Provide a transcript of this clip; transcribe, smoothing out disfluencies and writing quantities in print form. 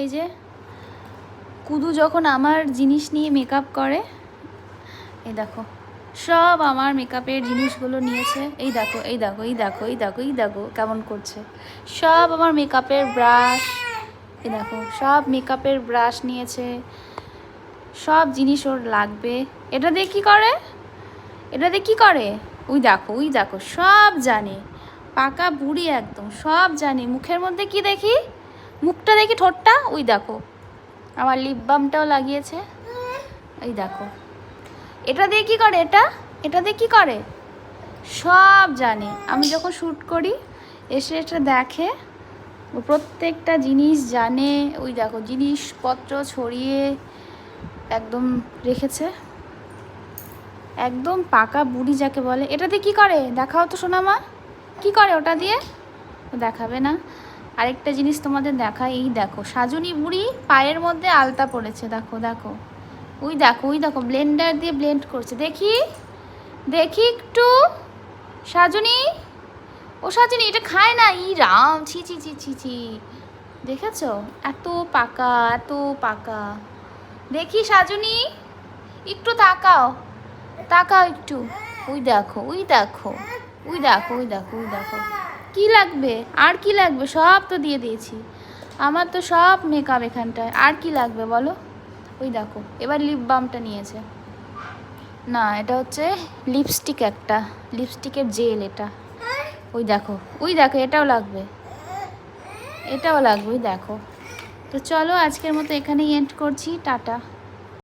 এই যে কুদু যখন আমার জিনিস নিয়ে মেকআপ করে, এই দেখো সব আমার মেকআপের জিনিসগুলো নিয়েছে। এই দেখো এই দেখো এই দেখো এই দেখো এই দেখো কেমন করছে। সব আমার মেকআপের ব্রাশ, এই দেখো সব মেকআপের ব্রাশ নিয়েছে, সব জিনিস ওর লাগবে। এটা দিয়ে কী করে, এটা দিয়ে কী করে? ওই দেখো সব জানে, পাকা বুড়ি একদম, সব জানে। মুখের মধ্যে কি দেখি, মুখটা দেখি, ঠোঁটটা, ওই দেখো আমার লিপ বামটাও লাগিয়েছে। এই দেখো এটা দিয়ে কী করে, এটা দিয়ে কী করে সব জানে। আমি যখন শ্যুট করি এসে এটা দেখে, ও প্রত্যেকটা জিনিস জানে। ওই দেখো জিনিসপত্র ছড়িয়ে একদম রেখেছে, একদম পাকা বুড়ি যাকে বলে। এটা দিয়ে কী করে দেখাও তো সোনামা, কী করে ওটা দিয়ে? দেখাবে না। আরেকটা জিনিস তোমাদের দেখায়, এই দেখো সাজুনি বুড়ি পায়ের মধ্যে আলতা পড়েছে, দেখো দেখো ওই দেখো ওই দেখো ব্লেন্ডার দিয়ে ব্লেন্ড করছে। দেখি দেখি একটু সাজুনি, ও সাজুনি এটা খায় না, ই রাম, ছি ছি ছি ছি ছি, দেখেছো এত পাকা এত পাকা। দেখি সাজুনি একটু তাকাও, তাকাও একটু, ওই দেখো ওই দেখো ওই দেখো ওই দেখো ওই দেখো। কী লাগবে আর কি লাগবে, সব তো দিয়ে দিয়েছি, আমার তো সব মেকআপ এখানটায়, আর কি লাগবে বলো? ওই দেখো এবার লিপ বামটা নিয়েছে, না এটা হচ্ছে লিপস্টিক, একটা লিপস্টিকের জেল এটা। ওই দেখো এটাও লাগবে, এটাও লাগবে, ওই দেখো। তো চলো আজকের মতো এখানেই এন্ড করছি, টাটা।